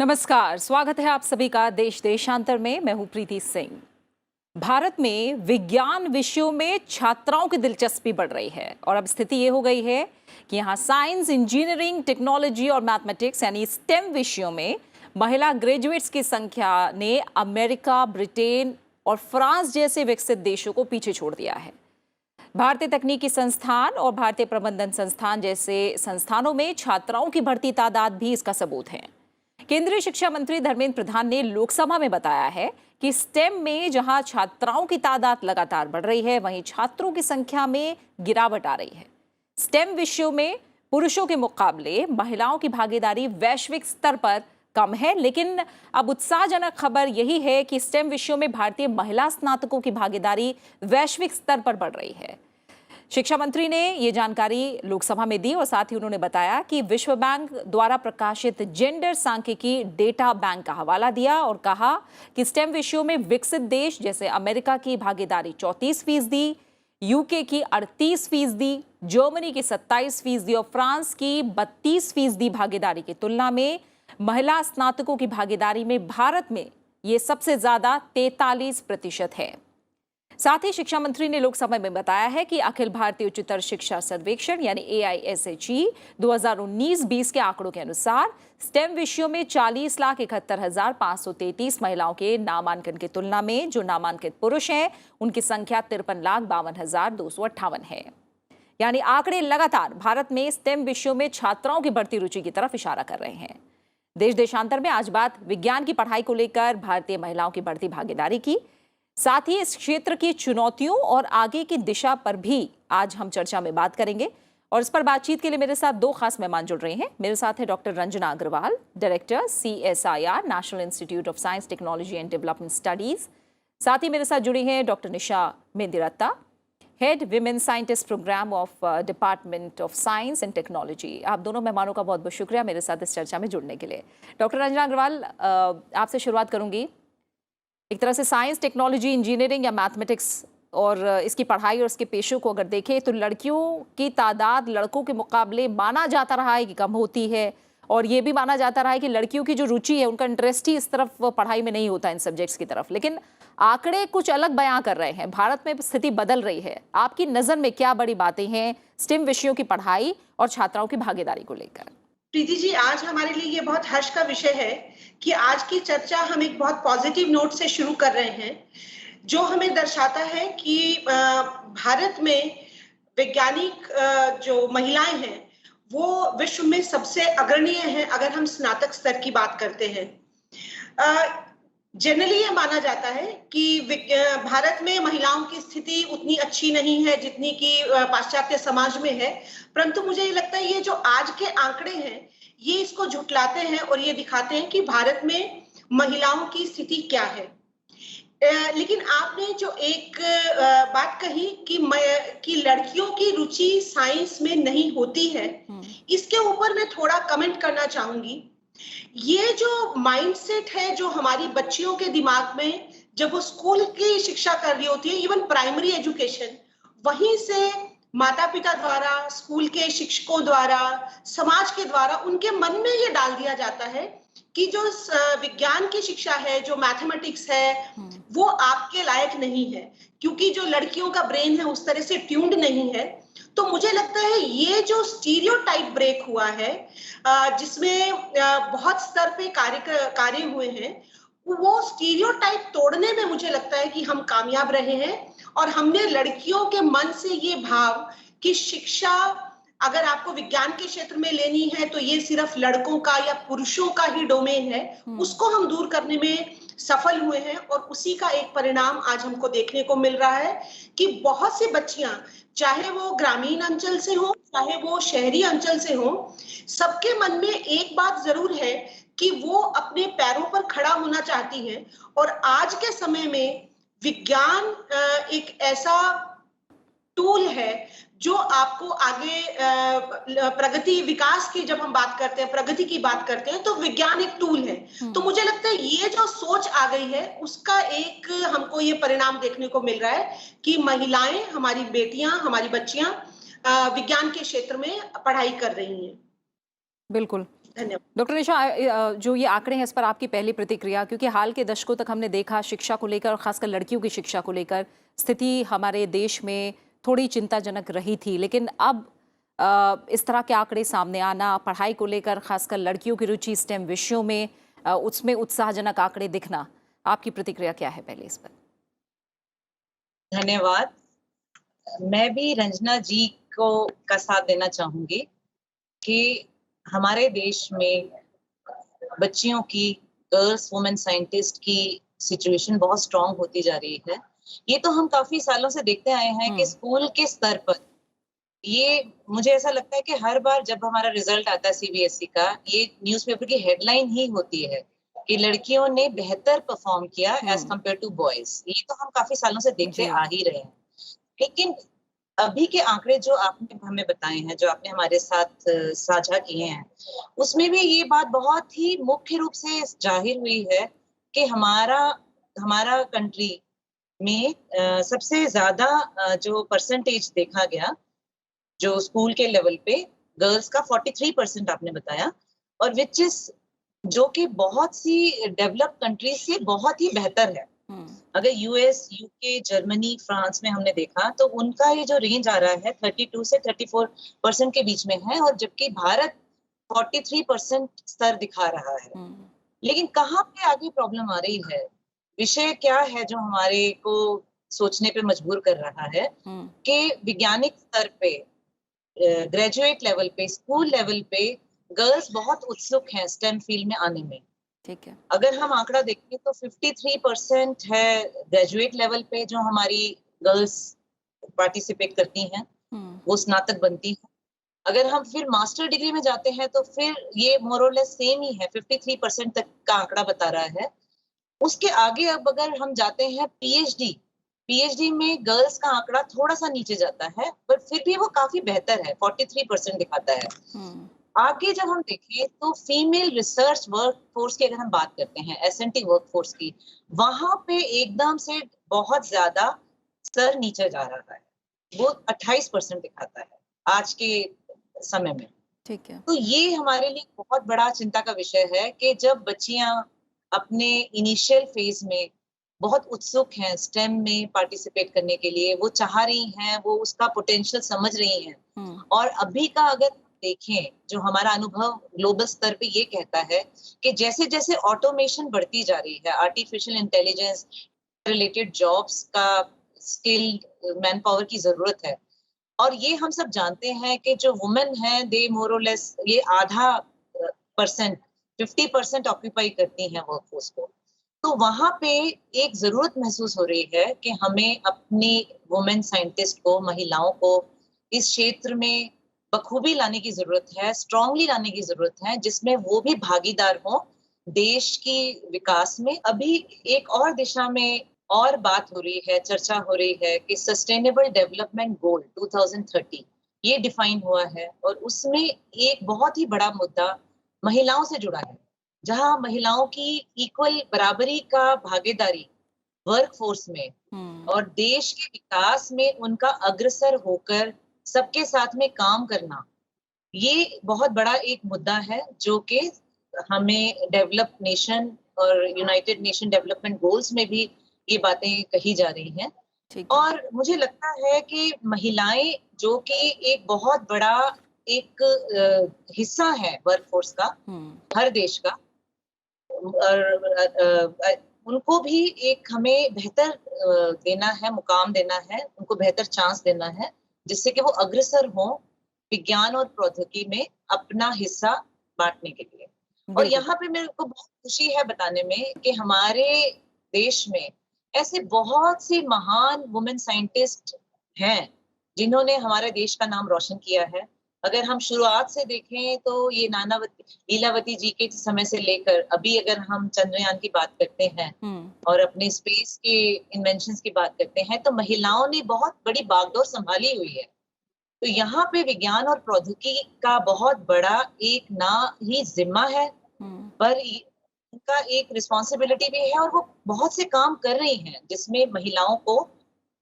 नमस्कार, स्वागत है आप सभी का देश देशांतर में। मैं हूं प्रीति सिंह। भारत में विज्ञान विषयों में छात्राओं की दिलचस्पी बढ़ रही है और अब स्थिति ये हो गई है कि यहाँ साइंस, इंजीनियरिंग, टेक्नोलॉजी और मैथमेटिक्स यानी स्टेम विषयों में महिला ग्रेजुएट्स की संख्या ने अमेरिका, ब्रिटेन और फ्रांस जैसे विकसित देशों को पीछे छोड़ दिया है। भारतीय तकनीकी संस्थान और भारतीय प्रबंधन संस्थान जैसे संस्थानों में छात्राओं की बढ़ती तादाद भी इसका सबूत है। केंद्रीय शिक्षा मंत्री धर्मेंद्र प्रधान ने लोकसभा में बताया है कि स्टेम में जहां छात्राओं की तादाद लगातार बढ़ रही है, वहीं छात्रों की संख्या में गिरावट आ रही है। स्टेम विषयों में पुरुषों के मुकाबले महिलाओं की भागीदारी वैश्विक स्तर पर कम है, लेकिन अब उत्साहजनक खबर यही है कि स्टेम विषयों में भारतीय महिला स्नातकों की भागीदारी वैश्विक स्तर पर बढ़ रही है। शिक्षा मंत्री ने ये जानकारी लोकसभा में दी और साथ ही उन्होंने बताया कि विश्व बैंक द्वारा प्रकाशित जेंडर सांख्यिकी डेटा बैंक का हवाला दिया और कहा कि स्टेम विषयों में विकसित देश जैसे अमेरिका की भागीदारी 34%, यूके की 38%, जर्मनी की 27% और फ्रांस की 32% भागीदारी की तुलना में महिला स्नातकों की भागीदारी में भारत में ये सबसे ज्यादा 43% है। साथ ही शिक्षा मंत्री ने लोकसभा में बताया है कि अखिल भारतीय उच्चतर शिक्षा सर्वेक्षण यानी AISHE 2019-20 के आंकड़ों के अनुसार स्टेम विषयों में 40,71,533 महिलाओं के नामांकन की तुलना में जो नामांकित पुरुष हैं उनकी संख्या 53,52,258 है। यानी आंकड़े लगातार भारत में स्टेम विषयों में छात्राओं की बढ़ती रुचि की तरफ इशारा कर रहे हैं। देश देशांतर में आज बात विज्ञान की पढ़ाई को लेकर भारतीय महिलाओं की बढ़ती भागीदारी की, साथ ही इस क्षेत्र की चुनौतियों और आगे की दिशा पर भी आज हम चर्चा में बात करेंगे। और इस पर बातचीत के लिए मेरे साथ दो खास मेहमान जुड़ रहे हैं। मेरे साथ है doctor Ranjana Agarwal, director CSIR national institute of science, technology and development studies. साथ ही मेरे साथ जुड़ी हैं doctor Nisha Mendiratta, head women scientist programme of department of science and technology. आप दोनों मेहमानों का बहुत बहुत शुक्रिया मेरे साथ इस चर्चा में जुड़ने के लिए। डॉक्टर रंजना अग्रवाल, आपसे शुरुआत करूंगी। एक तरह से साइंस, टेक्नोलॉजी, इंजीनियरिंग या मैथमेटिक्स और इसकी पढ़ाई और इसके पेशों को अगर देखें तो लड़कियों की तादाद लड़कों के मुकाबले माना जाता रहा है कि कम होती है, और ये भी माना जाता रहा है कि लड़कियों की जो रुचि है, उनका इंटरेस्ट ही इस तरफ पढ़ाई में नहीं होता, इन सब्जेक्ट्स की तरफ। लेकिन आंकड़े कुछ अलग बयां कर रहे हैं। भारत में स्थिति बदल रही है। आपकी नज़र में क्या बड़ी बातें हैं स्टेम विषयों की पढ़ाई और छात्राओं की भागीदारी को लेकर? प्रीति जी, आज हमारे लिए ये बहुत हर्ष का विषय है कि आज की चर्चा हम एक बहुत पॉजिटिव नोट से शुरू कर रहे हैं, जो हमें दर्शाता है कि भारत में वैज्ञानिक जो महिलाएं हैं वो विश्व में सबसे अग्रणीय हैं। अगर हम स्नातक स्तर की बात करते हैं, जनरली ये माना जाता है कि भारत में महिलाओं की स्थिति उतनी अच्छी नहीं है जितनी कि पाश्चात्य समाज में है, परंतु मुझे ये लगता है ये जो आज के आंकड़े हैं ये इसको झुठलाते हैं और ये दिखाते हैं कि भारत में महिलाओं की स्थिति क्या है। लेकिन आपने जो एक बात कही कि लड़कियों की रुचि साइंस में नहीं होती है, इसके ऊपर मैं थोड़ा कमेंट करना चाहूंगी। ये जो माइंडसेट है जो हमारी बच्चियों के दिमाग में जब वो स्कूल की शिक्षा कर रही होती है, इवन प्राइमरी एजुकेशन, वहीं से माता पिता द्वारा, स्कूल के शिक्षकों द्वारा, समाज के द्वारा उनके मन में ये डाल दिया जाता है कि जो विज्ञान की शिक्षा है, जो मैथमेटिक्स है, वो आपके लायक नहीं है, क्योंकि जो लड़कियों का ब्रेन है उस तरह से ट्यून्ड नहीं है। तो मुझे लगता है ये जो स्टीरियोटाइप ब्रेक हुआ है, जिसमें बहुत स्तर पे कार्य हुए हैं, वो स्टीरियोटाइप तोड़ने में मुझे लगता है कि हम कामयाब रहे हैं। और हमने लड़कियों के मन से ये भाव कि शिक्षा अगर आपको विज्ञान के क्षेत्र में लेनी है तो ये सिर्फ लड़कों का या पुरुषों का ही डोमेन है, उसको हम दूर करने में सफल हुए हैं। और उसी का एक परिणाम आज हमको देखने को मिल रहा है कि बहुत सी बच्चियां, चाहे वो ग्रामीण अंचल से हो, चाहे वो शहरी अंचल से हो, सबके मन में एक बात जरूर है कि वो अपने पैरों पर खड़ा होना चाहती हैं। और आज के समय में विज्ञान एक ऐसा टूल है जो आपको आगे प्रगति, विकास की जब हम बात करते हैं, प्रगति की बात करते हैं, तो विज्ञान एक टूल है। तो मुझे लगता है ये जो सोच आ गई है उसका एक हमको ये परिणाम देखने को मिल रहा है कि महिलाएं, हमारी बेटियां, हमारी बच्चियां विज्ञान के क्षेत्र में पढ़ाई कर रही हैं। बिल्कुल। धन्यवाद। डॉक्टर निशा, जो ये आंकड़े हैं इस पर आपकी पहली प्रतिक्रिया, क्योंकि हाल के दशकों तक हमने देखा शिक्षा को लेकर और खासकर लड़कियों की शिक्षा को लेकर स्थिति हमारे देश में थोड़ी चिंताजनक रही थी, लेकिन अब इस तरह के आंकड़े सामने आना, पढ़ाई को लेकर खासकर लड़कियों की रुचि स्टेम विषयों में, उसमें उत्साहजनक आंकड़े दिखना, आपकी प्रतिक्रिया क्या है पहले इस पर? धन्यवाद। मैं भी रंजना जी को का साथ देना चाहूंगी कि हमारे देश में बच्चियों की, गर्ल्स वुमेन साइंटिस्ट की सिचुएशन बहुत स्ट्रांग होती जा रही है। ये तो हम काफी सालों से देखते आए हैं कि स्कूल के स्तर पर ये, मुझे ऐसा लगता है कि हर बार जब हमारा रिजल्ट आता है सीबीएसई का, ये न्यूज़पेपर की हेडलाइन ही होती है कि लड़कियों ने बेहतर परफॉर्म किया एज कंपेयर टू बॉयज। ये तो हम काफी सालों से देखते आ ही रहे हैं। लेकिन अभी के आंकड़े जो आपने हमें बताए हैं, जो आपने हमारे साथ साझा किए हैं, उसमें भी ये बात बहुत ही मुख्य रूप से जाहिर हुई है कि हमारा हमारा कंट्री में सबसे ज्यादा जो परसेंटेज देखा गया, जो स्कूल के लेवल पे गर्ल्स का 43% आपने बताया, और विच इज जो कि बहुत सी डेवलप्ड कंट्रीज से बहुत ही बेहतर है। अगर यूएस, यूके, जर्मनी, फ्रांस में हमने देखा तो उनका ये जो रेंज आ रहा है 32 से 34% के बीच में है, और जबकि भारत 43% स्तर दिखा रहा है। लेकिन कहाँ पे आगे प्रॉब्लम आ रही है, विषय क्या है जो हमारे को सोचने पे मजबूर कर रहा है कि वैज्ञानिक स्तर पे, ग्रेजुएट लेवल पे, स्कूल लेवल पे गर्ल्स बहुत उत्सुक हैं स्टेम फील्ड में आने में। ठीक है। अगर हम आंकड़ा देखें तो 53% है ग्रेजुएट लेवल पे जो हमारी गर्ल्स पार्टिसिपेट करती हैं, वो स्नातक बनती हैं। अगर हम फिर मास्टर डिग्री में जाते हैं तो फिर ये मोर और लेस सेम ही है, 53% तक का आंकड़ा बता रहा है। उसके आगे अब अगर हम जाते हैं पीएचडी में गर्ल्स का आंकड़ा थोड़ा सा नीचे जाता है, पर फिर भी वो काफी बेहतर है, 43% दिखाता है। आगे जब हम देखें तो फीमेल रिसर्च वर्क फोर्स की अगर हम बात करते हैं, एसएनटी वर्क फोर्स की, वहां पे एकदम से बहुत ज्यादा स्तर नीचे जा रहा है, वो 28% दिखाता है आज के समय में। ठीक है। तो ये हमारे लिए बहुत बड़ा चिंता का विषय है कि जब बच्चियां अपने इनिशियल फेज में बहुत उत्सुक हैं स्टेम में पार्टिसिपेट करने के लिए, वो चाह रही हैं, वो उसका पोटेंशियल समझ रही हैं, और अभी का अगर देखें जो हमारा अनुभव ग्लोबल स्तर पे ये कहता है कि जैसे जैसे ऑटोमेशन बढ़ती जा रही है, आर्टिफिशियल इंटेलिजेंस रिलेटेड जॉब्स का स्किल्ड मैन पावर की जरूरत है, और ये हम सब जानते हैं कि जो वुमेन है दे मोर और लेस ये आधा परसेंट 50% ऑक्यूपाई करती हैं वर्कफोर्स को। तो वहां पे एक जरूरत महसूस हो रही है कि हमें अपनी वुमेन साइंटिस्ट को, महिलाओं को इस क्षेत्र में बखूबी लाने की जरूरत है, स्ट्रांगली लाने की जरूरत है, जिसमें वो भी भागीदार हो देश की विकास में। अभी एक और दिशा में और बात हो रही है, चर्चा हो रही है कि सस्टेनेबल डेवलपमेंट गोल 2030 ये डिफाइन हुआ है, और उसमें एक बहुत ही बड़ा मुद्दा महिलाओं से जुड़ा है, जहां महिलाओं की इक्वल बराबरी का भागीदारी वर्क फोर्स में और देश के विकास में उनका अग्रसर होकर सबके साथ में काम करना, ये बहुत बड़ा एक मुद्दा है जो कि हमें डेवलप्ड नेशन और यूनाइटेड नेशन डेवलपमेंट गोल्स में भी ये बातें कही जा रही हैं। और मुझे लगता है कि महिलाएं जो कि एक बहुत बड़ा एक हिस्सा है वर्कफोर्स का, हर देश का, उनको भी एक हमें बेहतर देना है, मुकाम देना है, उनको बेहतर चांस देना है, जिससे कि वो अग्रसर हों विज्ञान और प्रौद्योगिकी में अपना हिस्सा बांटने के लिए। और यहाँ पे मेरे को बहुत खुशी है बताने में कि हमारे देश में ऐसे बहुत से महान वुमेन साइंटिस्ट हैं जिन्होंने हमारे देश का नाम रोशन किया है। अगर हम शुरुआत से देखें तो ये लीलावती जी के समय से लेकर अभी अगर हम चंद्रयान की बात करते हैं और अपने स्पेस के इन्वेंशंस की बात करते हैं, तो महिलाओं ने बहुत बड़ी बागडोर संभाली हुई है। तो यहाँ पे विज्ञान और प्रौद्योगिकी का बहुत बड़ा एक ना ही जिम्मा है, पर उनका एक रिस्पॉन्सिबिलिटी भी है, और वो बहुत से काम कर रही हैं जिसमें महिलाओं को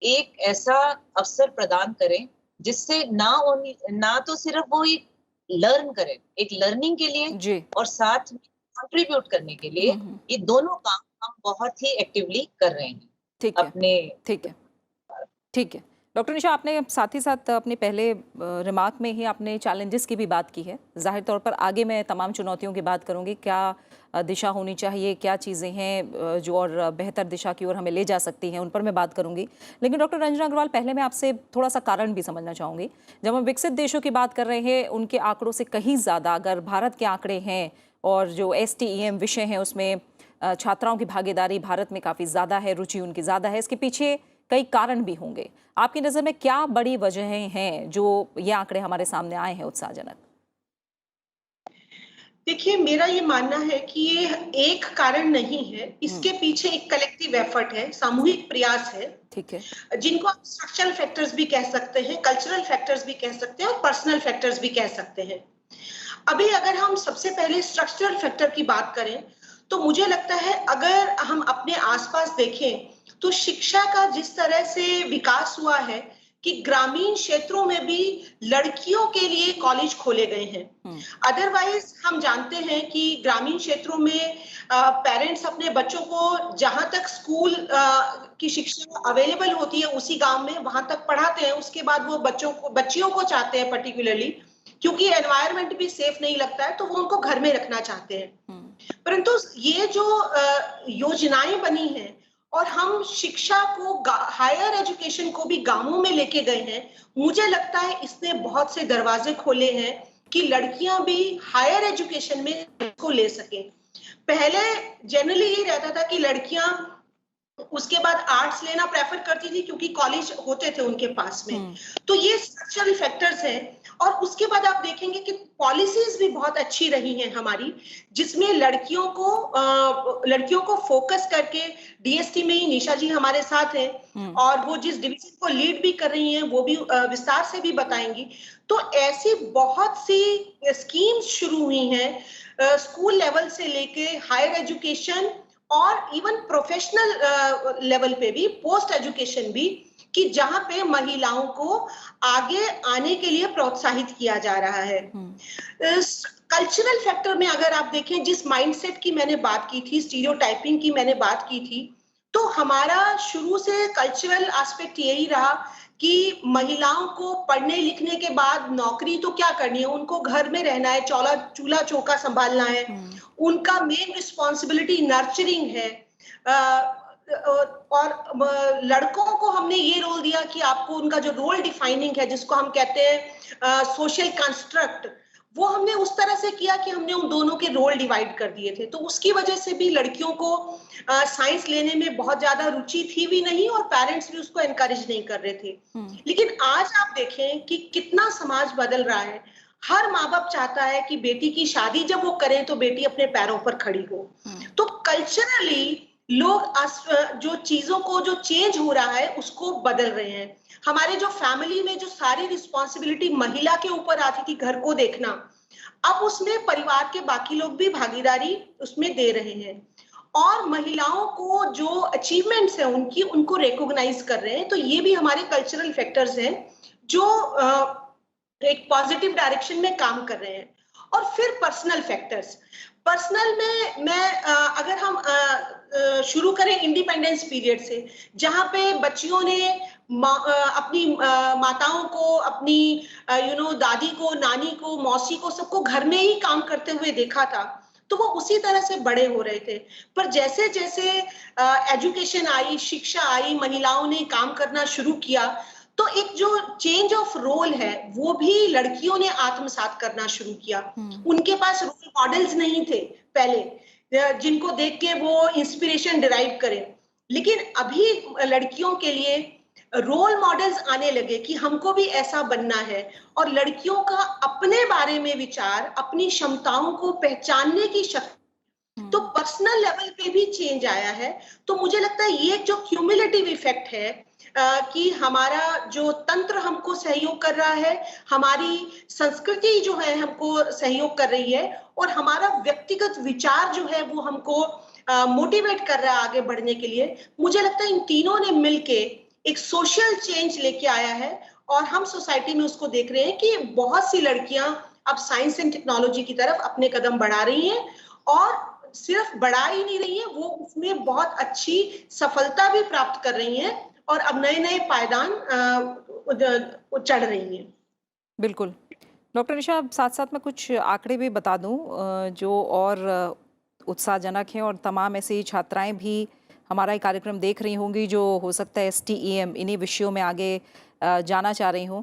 एक ऐसा अवसर प्रदान करें जिससे ना तो सिर्फ वो एक लर्न करें, एक लर्निंग के लिए जी। और साथ में कंट्रीब्यूट करने के लिए, ये दोनों काम हम बहुत ही एक्टिवली कर रहे हैं ठीक है, अपने। ठीक है, ठीक है। डॉक्टर निशा, आपने साथ ही साथ अपने पहले रिमार्क में ही आपने चैलेंजेस की भी बात की है। ज़ाहिर तौर पर आगे मैं तमाम चुनौतियों की बात करूंगी, क्या दिशा होनी चाहिए, क्या चीज़ें हैं जो और बेहतर दिशा की ओर हमें ले जा सकती हैं, उन पर मैं बात करूंगी। लेकिन डॉक्टर रंजना अग्रवाल, पहले मैं आपसे थोड़ा सा कारण भी समझना चाहूँगी। जब हम विकसित देशों की बात कर रहे हैं, उनके आंकड़ों से कहीं ज़्यादा अगर भारत के आंकड़े हैं और जो STEM विषय हैं उसमें छात्राओं की भागीदारी भारत में काफ़ी ज़्यादा है, रुचि उनकी ज़्यादा है, इसके पीछे कई कारण भी होंगे। आपकी नज़र में क्या बड़ी वजहें हैं जो ये आंकड़े हमारे सामने आए हैं उत्साहजनक? देखिए, मेरा ये मानना है कि ये एक कारण नहीं है, इसके पीछे एक कलेक्टिव एफर्ट है, सामूहिक प्रयास है, ठीक है। जिनको आप स्ट्रक्चरल फैक्टर्स भी कह सकते हैं, कल्चरल फैक्टर्स भी कह सकते हैं और पर्सनल फैक्टर्स भी कह सकते हैं। अभी अगर हम सबसे पहले स्ट्रक्चरल फैक्टर की बात करें, तो मुझे लगता है अगर हम अपने आसपास देखें, तो शिक्षा का जिस तरह से विकास हुआ है कि ग्रामीण क्षेत्रों में भी लड़कियों के लिए कॉलेज खोले गए हैं। अदरवाइज हम जानते हैं कि ग्रामीण क्षेत्रों में पेरेंट्स अपने बच्चों को जहां तक स्कूल की शिक्षा अवेलेबल होती है उसी गांव में वहां तक पढ़ाते हैं। उसके बाद वो बच्चियों को चाहते हैं, पर्टिकुलरली क्योंकि एनवायरनमेंट भी सेफ नहीं लगता है, तो वो उनको घर में रखना चाहते हैं। परंतु ये जो योजनाएं बनी हैं और हम शिक्षा को, हायर एजुकेशन को भी गांवों में लेके गए हैं, मुझे लगता है इसने बहुत से दरवाजे खोले हैं कि लड़कियां भी हायर एजुकेशन में इसको ले सकें। पहले जनरली ये रहता था कि लड़कियां उसके बाद आर्ट्स लेना प्रेफर करती थी क्योंकि कॉलेज होते थे उनके पास में। तो ये स्ट्रक्चरल फैक्टर्स हैं। और उसके बाद आप देखेंगे कि पॉलिसीज भी बहुत अच्छी रही हैं हमारी, जिसमें लड़कियों को फोकस करके, DST में ही निशा जी हमारे साथ हैं और वो जिस डिवीजन को लीड भी कर रही हैं वो भी विस्तार से भी बताएंगी। तो ऐसी बहुत सी स्कीम्स शुरू हुई हैं स्कूल लेवल से लेके हायर एजुकेशन और इवन प्रोफेशनल लेवल पे भी, पोस्ट एजुकेशन भी, कि जहां पे महिलाओं को आगे आने के लिए प्रोत्साहित किया जा रहा है। कल्चरल फैक्टर में अगर आप देखें, जिस माइंडसेट की मैंने बात की थी, स्टीरियोटाइपिंग की मैंने बात की थी, तो हमारा शुरू से कल्चरल एस्पेक्ट यही रहा कि महिलाओं को पढ़ने लिखने के बाद नौकरी तो क्या करनी है, उनको घर में रहना है, चूल्हा चौका संभालना है, उनका मेन रिस्पॉन्सिबिलिटी नर्चरिंग है। और लड़कों को हमने ये रोल दिया कि आपको उनका जो रोल डिफाइनिंग है, जिसको हम कहते हैं सोशल कंस्ट्रक्ट, वो हमने उस तरह से किया कि हमने उन दोनों के रोल डिवाइड कर दिए थे। तो उसकी वजह से भी लड़कियों को साइंस लेने में बहुत ज्यादा रुचि थी भी नहीं और पेरेंट्स भी उसको एनकरेज नहीं कर रहे थे। लेकिन आज आप देखें कि कितना समाज बदल रहा है। हर माँ बाप चाहता है कि बेटी की शादी जब वो करें तो बेटी अपने पैरों पर खड़ी हो। तो कल्चरली लोग जो चीजों को, जो चेंज हो रहा है उसको बदल रहे हैं। हमारे जो फैमिली में जो सारी रिस्पॉन्सिबिलिटी महिला के ऊपर आती थी, घर को देखना, अब उसमें परिवार के बाकी लोग भी भागीदारी उसमें दे रहे हैं और महिलाओं को जो अचीवमेंट्स हैं उनको रिकॉग्नाइज कर रहे हैं। तो ये भी हमारे कल्चरल फैक्टर्स हैं जो एक पॉजिटिव डायरेक्शन में काम कर रहे हैं। और फिर पर्सनल फैक्टर्स, पर्सनल में मैं अगर हम शुरू करें इंडिपेंडेंस पीरियड से, जहां पे बच्चियों ने अपनी माताओं को, अपनी दादी को, नानी को, मौसी को, सबको घर में ही काम करते हुए देखा था, तो वो उसी तरह से बड़े हो रहे थे। पर जैसे जैसे एजुकेशन आई, शिक्षा आई, महिलाओं ने काम करना शुरू किया, तो एक जो चेंज ऑफ रोल है वो भी लड़कियों ने आत्मसात करना शुरू किया। उनके पास रोल मॉडल्स नहीं थे पहले जिनको देख के वो इंस्पिरेशन डिराइव करें, लेकिन अभी लड़कियों के लिए रोल मॉडल्स आने लगे कि हमको भी ऐसा बनना है और लड़कियों का अपने बारे में विचार, अपनी क्षमताओं को पहचानने की शक्ति, तो पर्सनल लेवल पे भी चेंज आया है। तो मुझे लगता है ये जो क्यूमुलेटिव इफेक्ट है कि हमारा जो तंत्र हमको सहयोग कर रहा है, हमारी संस्कृति जो है हमको सहयोग कर रही है और हमारा व्यक्तिगत विचार जो है वो हमको मोटिवेट कर रहा है आगे बढ़ने के लिए। मुझे लगता है इन तीनों ने मिलके एक सोशल चेंज लेके आया है और हम सोसाइटी में उसको देख रहे हैं कि बहुत सी लड़कियां अब साइंस एंड टेक्नोलॉजी की तरफ अपने कदम बढ़ा रही हैं और सिर्फ बढ़ा ही नहीं रही है, वो उसमें बहुत अच्छी सफलता भी प्राप्त कर रही हैं और अब नए-नए पायदान चढ़ रही हैं। बिल्कुल। डॉक्टर निशा, साथ-साथ मैं कुछ आंकड़े भी बता दूँ जो और उत्साहजनक हैं, और तमाम ऐसी छात्राएँ भी हमारा ये कार्यक्रम देख रही होंगी जो हो सकता है STEM इन्हीं विषयों में आगे जाना चाह रही हों।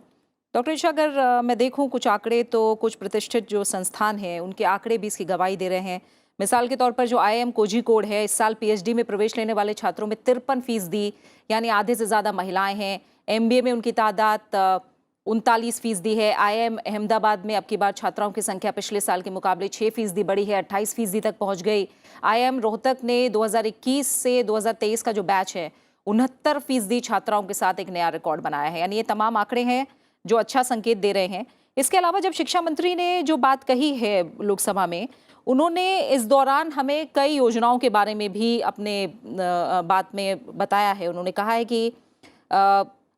डॉक्टर निशा, अगर मैं देखूँ कुछ आंकड़े, तो कुछ प्रतिष्ठित जो संस्थान हैं उनके आंकड़े भी इसकी गवाही दे रहे हैं। मिसाल के तौर पर जो IIM कोझिकोड है, इस साल PhD में प्रवेश लेने वाले छात्रों में 53% यानी आधे से ज़्यादा महिलाएं हैं। MBA में उनकी तादाद 39% है। IIM अहमदाबाद में अब की बार छात्राओं की संख्या पिछले साल के मुकाबले 6% बढ़ी है, 28% तक पहुंच गई। IIM रोहतक ने 2021 से 2023 का जो बैच है 69% छात्राओं के साथ एक नया रिकॉर्ड बनाया है। यानी ये तमाम आंकड़े हैं जो अच्छा संकेत दे रहे हैं। इसके अलावा जब शिक्षा मंत्री ने जो बात कही है लोकसभा में, उन्होंने इस दौरान हमें कई योजनाओं के बारे में भी अपने बात में बताया है। उन्होंने कहा है कि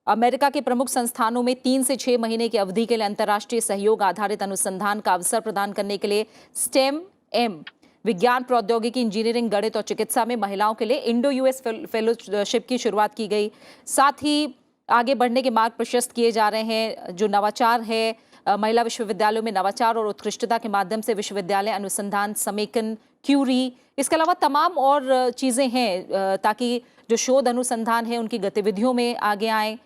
अमेरिका के प्रमुख संस्थानों में 3 से 6 महीने की अवधि के लिए अंतर्राष्ट्रीय सहयोग आधारित अनुसंधान का अवसर प्रदान करने के लिए STEM विज्ञान, प्रौद्योगिकी, इंजीनियरिंग, गणित और चिकित्सा में महिलाओं के लिए इंडो US फेलोशिप की शुरुआत की गई। साथ ही आगे बढ़ने के मार्ग प्रशस्त किए जा रहे हैं। जो नवाचार है, महिला विश्वविद्यालयों में नवाचार और उत्कृष्टता के माध्यम से विश्वविद्यालय अनुसंधान समेकन, क्यूरी, इसके अलावा तमाम और चीज़ें हैं ताकि जो शोध अनुसंधान है उनकी गतिविधियों में आगे आएँ।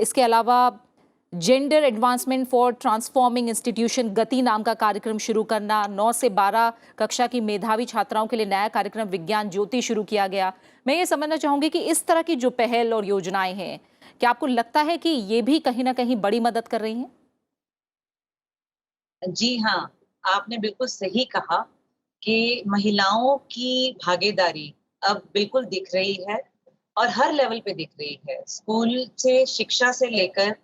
इसके अलावा gender advancement for transforming institution गति नाम का कार्यक्रम शुरू करना, 9 से 12 कक्षा की मेधावी छात्राओं के लिए नया कार्यक्रम विज्ञान ज्योति शुरू किया गया। मैं ये समझना चाहूंगी कि इस तरह की जो पहल और योजनाएं हैं, क्या आपको लगता है कि ये भी कहीं ना कहीं बड़ी मदद कर रही हैं? जी हाँ, आपने बिल्कुल सही कहा कि महिलाओं की भागीदारी अब बिल्कुल दिख रही है और हर लेवल पे दिख रही है। स्कूल से, शिक्षा से लेकर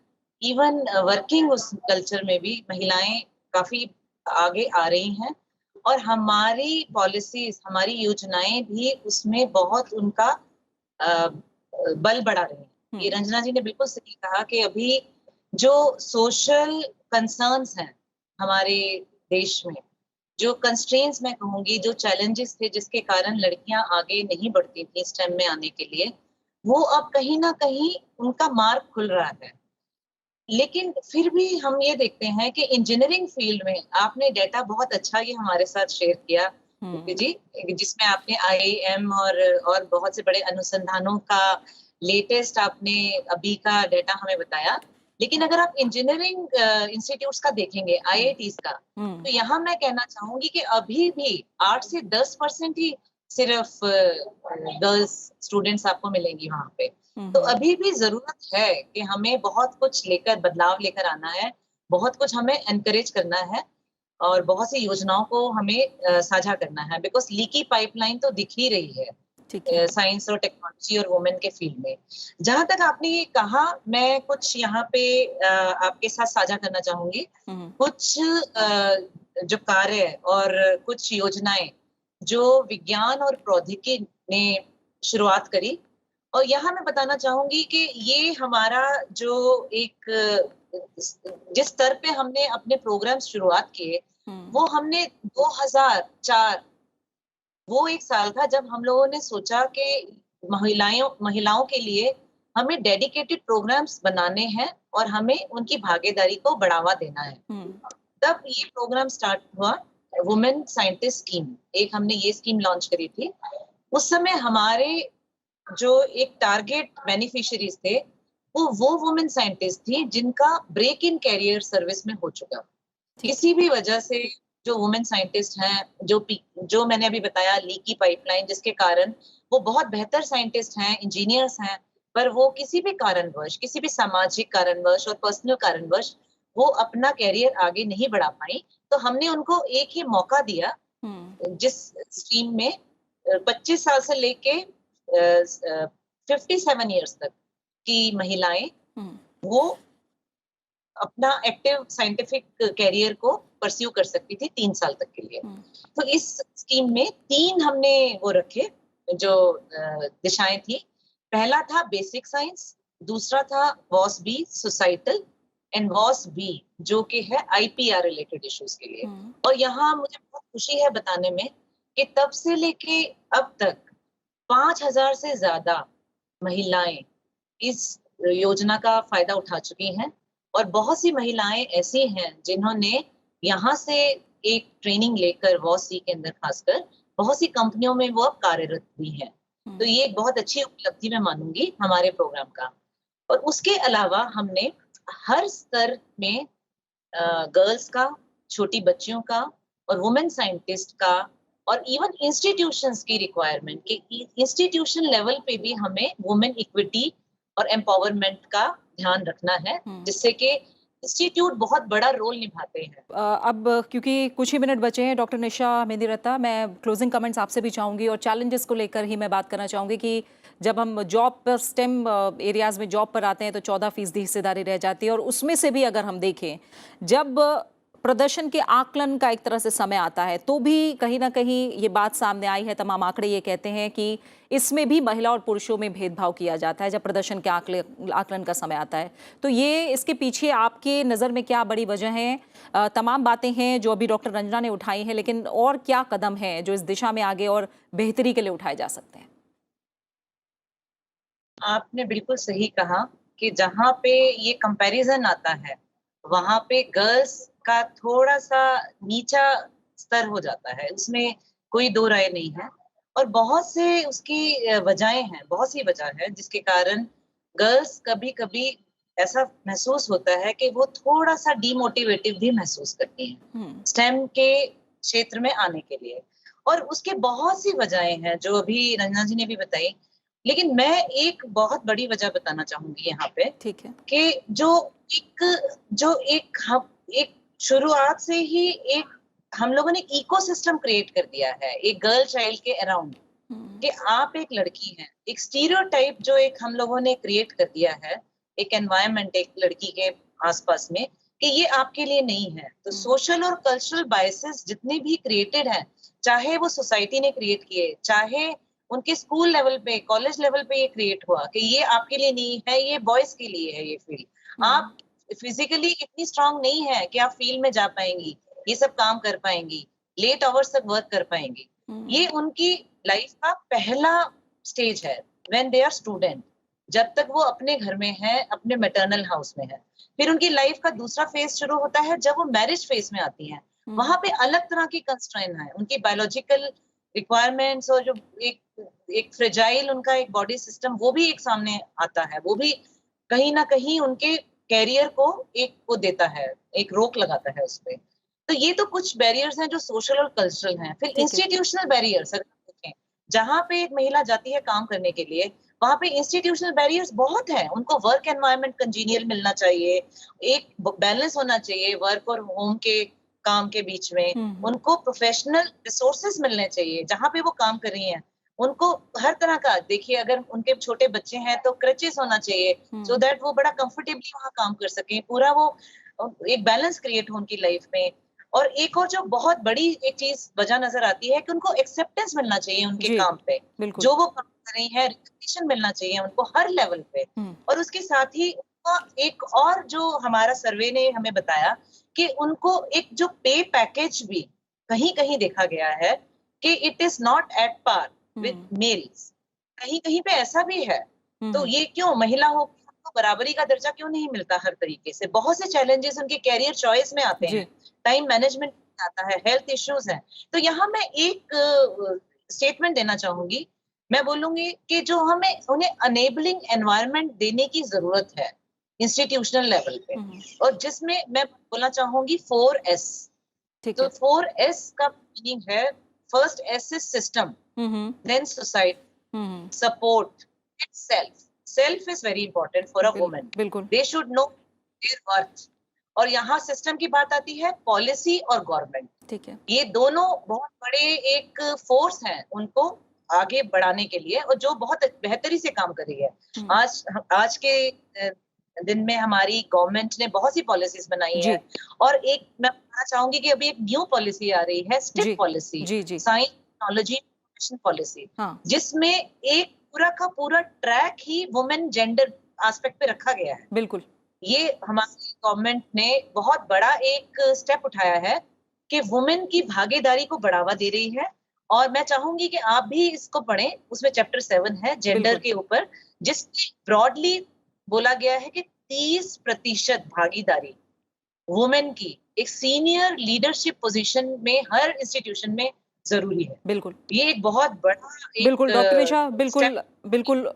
इवन वर्किंग उस कल्चर में भी महिलाएं काफी आगे आ रही हैं और हमारी पॉलिसीज, हमारी योजनाएं भी उसमें बहुत उनका बल बढ़ा रही हैं। ये रंजना जी ने बिल्कुल सही कहा कि अभी जो सोशल कंसर्न्स हैं हमारे देश में, जो कंस्ट्रेंट्स मैं कहूंगी, जो चैलेंजेस थे जिसके कारण लड़कियां आगे नहीं बढ़ती थी स्टेम में आने के लिए, वो अब कहीं ना कहीं उनका मार्ग खुल रहा है। लेकिन फिर भी हम ये देखते हैं कि इंजीनियरिंग फील्ड में आपने डेटा बहुत अच्छा ये हमारे साथ शेयर किया जी, जिसमें आपने IIM और बहुत से बड़े अनुसंधानों का लेटेस्ट आपने अभी का डेटा हमें बताया। लेकिन अगर आप इंजीनियरिंग इंस्टीट्यूट्स का देखेंगे, IITs का, तो यहाँ मैं कहना चाहूंगी कि अभी भी 8 से 10% ही सिर्फ गर्ल्स स्टूडेंट्स आपको मिलेंगी वहां पे। तो अभी भी जरूरत है कि हमें बहुत कुछ लेकर, बदलाव लेकर आना है, बहुत कुछ हमें एनकरेज करना है और बहुत सी योजनाओं को हमें साझा करना है। बिकॉज लीकी पाइपलाइन तो दिख ही रही है साइंस और टेक्नोलॉजी और वुमेन के फील्ड में। जहां तक आपने ये कहा, मैं कुछ यहाँ पे आपके साथ साझा करना चाहूंगी। कुछ जो कार्य और कुछ योजनाएं जो विज्ञान और प्रौद्योगिकी ने शुरुआत करी, और यहाँ मैं बताना चाहूंगी कि ये हमारा जो एक जिस स्तर पे हमने अपने प्रोग्राम्स शुरुआत किए, वो हमने 2004, वो एक साल था जब हम लोगों ने सोचा कि महिलाओं के लिए हमें डेडिकेटेड प्रोग्राम्स बनाने हैं और हमें उनकी भागीदारी को बढ़ावा देना है। तब ये प्रोग्राम स्टार्ट हुआ, वुमेन साइंटिस्ट स्कीम, एक हमने ये स्कीम लॉन्च करी थी। उस समय हमारे जो एक टारगेट बेनिफिशियरीज थे वो वुमेन साइंटिस्ट थी जिनका ब्रेक इन कैरियर सर्विस में हो चुका। किसी भी वजह से जो वुमेन साइंटिस्ट हैं, जो मैंने अभी बताया लीकी पाइपलाइन, जिसके कारण वो बहुत बेहतर साइंटिस्ट हैं, इंजीनियर्स हैं, पर वो किसी भी कारणवश, किसी भी सामाजिक कारणवश और पर्सनल कारणवश वो अपना कैरियर आगे नहीं बढ़ा पाई। तो हमने उनको एक ही मौका दिया, जिस स्ट्रीम में 25 साल से लेके 57 इयर्स तक की महिलाएं वो अपना एक्टिव साइंटिफिक कैरियर को परस्यू कर सकती थी 3 साल तक के लिए। तो इस स्कीम में 3 हमने वो रखे जो दिशाएं थी। पहला था बेसिक साइंस, दूसरा था was B societal, and was B, जो कि है IPR रिलेटेड इश्यूज के लिए। और यहाँ मुझे बहुत खुशी है बताने में कि तब से लेके अब तक 5,000 से ज्यादा महिलाएं इस योजना का फायदा उठा चुकी हैं, और बहुत सी महिलाएं ऐसी हैं जिन्होंने यहाँ से एक ट्रेनिंग लेकर वॉसी के अंदर खासकर बहुत सी कंपनियों में वो अब कार्यरत भी हैं। तो ये एक बहुत अच्छी उपलब्धि मैं मानूंगी हमारे प्रोग्राम का। और उसके अलावा हमने हर स्तर में गर्ल्स का, छोटी बच्चियों का और वुमेन साइंटिस्ट का, और इवन इंस्टीट्यूशंस की रिक्वायरमेंट कि इंस्टीट्यूशन लेवल पे भी हमें वुमेन इक्विटी और एम्पावरमेंट का ध्यान रखना है, जिससे कि इंस्टीट्यूट बहुत बड़ा रोल निभाते हैं। अब क्योंकि कुछ ही मिनट बचे हैं, डॉक्टर निशा मेहंदीरत्ता, मैं क्लोजिंग कमेंट्स आपसे भी चाहूंगी और चैलेंजेस को लेकर ही मैं बात करना चाहूंगी कि जब हम जॉब पर, स्टेम एरियाज में जॉब पर आते हैं तो 14% हिस्सेदारी रह जाती है, और उसमें से भी अगर हम देखें जब प्रदर्शन के आकलन का एक तरह से समय आता है तो भी कहीं ना कहीं ये बात सामने आई है, तमाम आंकड़े ये कहते हैं कि इसमें भी महिला और पुरुषों में भेदभाव किया जाता है जब प्रदर्शन के आकलन का समय आता है। तो ये इसके पीछे आपके नज़र में क्या बड़ी वजह है? तमाम बातें हैं जो अभी डॉक्टर रंजना ने उठाई हैं, लेकिन और क्या कदम हैं जो इस दिशा में आगे और बेहतरी के लिए उठाए जा सकते हैं? आपने बिल्कुल सही कहा कि जहाँ पे ये कंपैरिजन आता है वहां पे गर्ल्स का थोड़ा सा नीचा स्तर हो जाता है, उसमें कोई दो राय नहीं है। और बहुत से उसकी वजहें हैं, बहुत सी वजह है जिसके कारण गर्ल्स कभी कभी ऐसा महसूस होता है कि वो थोड़ा सा डीमोटिवेटिव भी महसूस करती हैं स्टेम के क्षेत्र में आने के लिए। और उसके बहुत सी वजहें हैं जो अभी रंजना जी ने भी बताई, लेकिन मैं एक बहुत बड़ी वजह बताना चाहूंगी यहाँ पे। ठीक है। कि जो एक शुरुआत से ही एक हम लोगों ने इकोसिस्टम क्रिएट कर दिया है एक गर्ल चाइल्ड के अराउंड, कि आप एक लड़की हैं, एक स्टीरियोटाइप जो एक हम लोगों ने क्रिएट कर दिया है, एक एनवायरनमेंट एक लड़की के आसपास में, कि ये आपके लिए नहीं है। तो सोशल और कल्चरल बायसेस जितने भी क्रिएटेड हैं, चाहे वो सोसाइटी ने क्रिएट किए, चाहे उनके स्कूल लेवल पे, कॉलेज लेवल पे ये क्रिएट हुआ कि ये आपके लिए नहीं है, ये बॉयज के लिए है ये फील्ड। आप फिजिकली इतनी स्ट्रांग नहीं है कि आप फील्ड में जा पाएंगी, ये सब काम कर पाएंगी, लेट आवर्स तक वर्क कर पाएंगी। ये उनकी लाइफ का पहला स्टेज है व्हेन दे आर स्टूडेंट, जब तक वो अपने घर में है, अपने मैटरनल हाउस में है। फिर उनकी लाइफ का दूसरा फेज शुरू होता है जब वो मैरिज फेज में आती हैं। वहां पे अलग तरह की कंस्ट्रेंट है, उनकी बायोलॉजिकल रिक्वायरमेंट्स और जो एक फ्रेजाइल उनका एक बॉडी सिस्टम वो भी एक सामने आता है, वो भी कहीं ना कहीं उनके कैरियर को एक वो देता है, एक रोक लगाता है उस पर। तो ये तो कुछ बैरियर्स हैं जो सोशल और कल्चरल हैं। फिर इंस्टीट्यूशनल बैरियर्स अगर देखें, जहां पे एक महिला जाती है काम करने के लिए, वहां पे इंस्टीट्यूशनल बैरियर्स बहुत हैं। उनको वर्क एनवायरनमेंट कंजीनियल मिलना चाहिए, एक बैलेंस होना चाहिए वर्क और होम के काम के बीच में। उनको प्रोफेशनल रिसोर्सेज मिलने चाहिए जहां पे वो काम कर रही हैं। उनको हर तरह का, देखिए अगर उनके छोटे बच्चे हैं तो क्रचेस होना चाहिए सो दैट वो बड़ा कंफर्टेबली वहां काम कर सकें, पूरा वो एक बैलेंस क्रिएट हो उनकी लाइफ में। और एक और जो बहुत बड़ी एक चीज वजह नजर आती है कि उनको एक्सेप्टेंस मिलना चाहिए उनके काम पे, जो वो काम कर रही है, रिकग्निशन मिलना चाहिए उनको हर लेवल पे। और उसके साथ ही एक और जो हमारा सर्वे ने हमें बताया कि उनको एक जो पे पैकेज भी कहीं कहीं देखा गया है कि it is not at par with males, कहीं कहीं पे ऐसा भी है। तो ये क्यों, महिला हो तो बराबरी का दर्जा क्यों नहीं मिलता? हर तरीके से बहुत से चैलेंजेस उनके कैरियर चॉइस में आते हैं, टाइम मैनेजमेंट आता है, हेल्थ इश्यूज हैं। तो यहाँ मैं एक स्टेटमेंट देना चाहूंगी, मैं बोलूंगी कि जो हमें उन्हें अनेबलिंग एनवायरनमेंट देने की जरूरत है इंस्टीट्यूशनल लेवल पे, और जिसमें मैं बोलना चाहूंगी 4S। तो 4S का मीनिंग है, first S is system, then society, support, self. Self is very important for a woman, they should know their worth. और यहाँ सिस्टम की बात आती है, पॉलिसी और गवर्नमेंट, ठीक है, ये दोनों बहुत बड़े एक फोर्स हैं उनको आगे बढ़ाने के लिए, और जो बहुत बेहतरी से काम कर रही है। आज के दिन में हमारी गवर्नमेंट ने बहुत सी पॉलिसीज बनाई है, और एक मैं बताना चाहूंगी कि अभी एक न्यू पॉलिसी आ रही है, stick policy, science technology innovation policy, जिसमें एक पूरा का पूरा ट्रैक ही वुमेन जेंडर एस्पेक्ट पे रखा गया है। बिल्कुल, ये हमारी गवर्नमेंट ने बहुत बड़ा एक स्टेप उठाया है कि वुमेन की भागीदारी को बढ़ावा दे रही है। और मैं चाहूंगी कि आप भी इसको पढ़ें, उसमें चैप्टर 7 है जेंडर के ऊपर, जिसमें ब्रॉडली बोला गया है कि 30% भागीदारी वुमेन की एक सीनियर लीडरशिप पोजीशन में हर इंस्टीट्यूशन में जरूरी है। बिल्कुल, ये एक बहुत बड़ा बिल्कुल डॉक्टर निशा, स्टेप। बिल्कुल बिल्कुल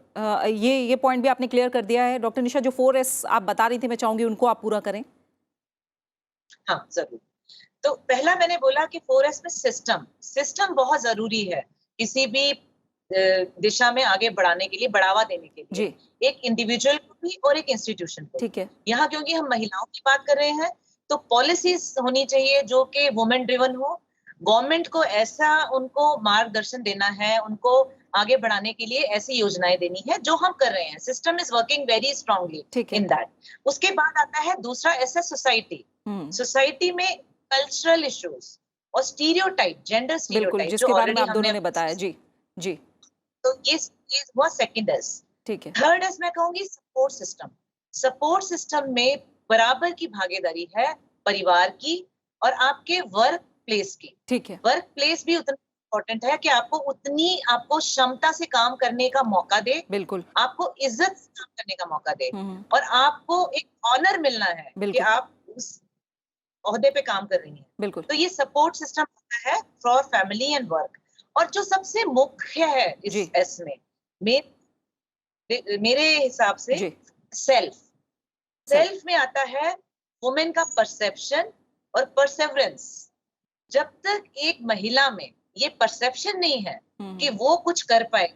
ये पॉइंट भी आपने क्लियर कर दिया है। डॉक्टर निशा, जो 4S आप बता रही थी, मैं चाहूंगी उनको आप पूरा करें। हाँ जरूर। तो पहला मैंने बोला कि 4S में सिस्टम बहुत जरूरी है किसी भी दिशा में आगे बढ़ाने के लिए, बढ़ावा देने के लिए जी, एक इंडिविजुअल को भी और एक इंस्टीट्यूशन को। ठीक है, यहाँ क्योंकि हम महिलाओं की बात कर रहे हैं तो पॉलिसीज होनी चाहिए जो कि वुमेन ड्रिवन हो। गवर्नमेंट को ऐसा उनको मार्गदर्शन देना है, उनको आगे बढ़ाने के लिए ऐसी योजनाएं देनी है जो हम कर रहे हैं। System is working very strongly ठीक है। In that. उसके बाद आता है दूसरा ऐसा सोसाइटी। सोसाइटी में कल्चरल इश्यूज और स्टीरियोटाइप, जेंडर बिल्कुल, स्टीरियोटाइप जिसके बारे में आप दोनों ने बताया। जी, जी, तो ये हुआ सेकंड एस। ठीक है, थर्ड एस मैं कहूंगी सपोर्ट सिस्टम। सपोर्ट सिस्टम में बराबर की भागीदारी है परिवार की और आपके वर्क प्लेस की। ठीक है, वर्क प्लेस भी उतना इम्पोर्टेंट है कि आपको क्षमता से काम करने का मौका दे, बिल्कुल, आपको इज्जत से काम करने का मौका दे हम्म, और आपको एक ऑनर मिलना है कि बिल्कुल, आप उस ओहदे पे काम कर रही हैं। बिल्कुल, तो ये सपोर्ट सिस्टम होता है फॉर फैमिली एंड वर्क। और जो सबसे मुख्य है इस जी, एस में मेरे हिसाब से जी, सेल्फ में आता है वुमेन का परसेप्शन और परसेवरेंस। जब तक एक महिला में ये परसेप्शन नहीं है कि वो कुछ कर पाए,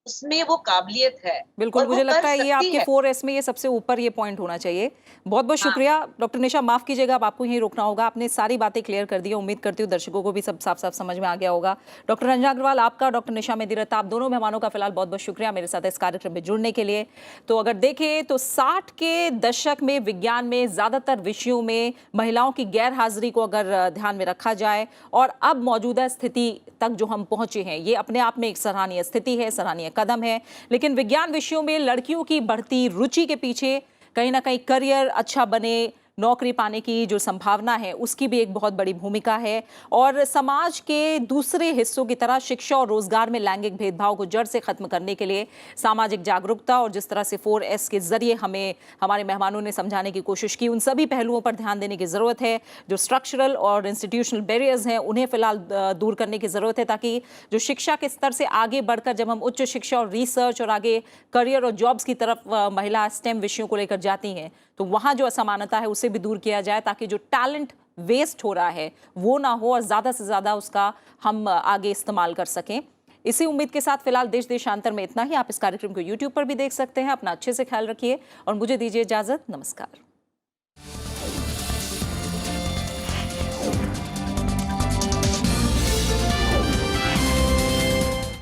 उसमें वो काबिलियत है बिल्कुल, और वो मुझे कर लगता है ये सकती आपके है। 4S में ये सबसे ऊपर ये पॉइंट होना चाहिए। बहुत बहुत हाँ, शुक्रिया डॉक्टर निशा, माफ कीजिएगा, अब आपको यहीं रोकना होगा। आपने सारी बातें क्लियर कर दी। उम्मीद करती हूँ दर्शकों को भी सब साफ साफ समझ में आ गया होगा। डॉक्टर रंजना अग्रवाल आपका, डॉक्टर निशा मेहंदीरत्ता, आप दोनों मेहमानों का फिलहाल बहुत बहुत शुक्रिया मेरे साथ इस कार्यक्रम में जुड़ने के लिए। तो अगर देखें तो 60 के दशक में विज्ञान में ज़्यादातर विषयों में महिलाओं की गैर हाजिरी को अगर ध्यान में रखा जाए और अब मौजूदा स्थिति तक जो हम पहुंचे हैं, ये अपने आप में एक सराहनीय स्थिति है, सराहनीय कदम है। लेकिन विज्ञान विषयों में लड़कियों की बढ़ती रुचि के पीछे कहीं ना कहीं करियर अच्छा बने, नौकरी पाने की जो संभावना है उसकी भी एक बहुत बड़ी भूमिका है। और समाज के दूसरे हिस्सों की तरह शिक्षा और रोजगार में लैंगिक भेदभाव को जड़ से खत्म करने के लिए सामाजिक जागरूकता और जिस तरह से 4S के जरिए हमें हमारे मेहमानों ने समझाने की कोशिश की, उन सभी पहलुओं पर ध्यान देने की जरूरत है। जो स्ट्रक्चरल और इंस्टीट्यूशनल बैरियर्स हैं उन्हें फिलहाल दूर करने की जरूरत है, ताकि जो शिक्षा के स्तर से आगे बढ़कर जब हम उच्च शिक्षा और रिसर्च और आगे करियर और जॉब्स की तरफ महिला स्टेम विषयों को लेकर जाती हैं तो वहां जो असमानता है उसे भी दूर किया जाए, ताकि जो टैलेंट वेस्ट हो रहा है वो ना हो और ज्यादा से ज्यादा उसका हम आगे इस्तेमाल कर सकें। इसी उम्मीद के साथ फिलहाल देश देशांतर में इतना ही। आप इस कार्यक्रम को YouTube पर भी देख सकते हैं। अपना अच्छे से ख्याल रखिए और मुझे दीजिए इजाजत। नमस्कार।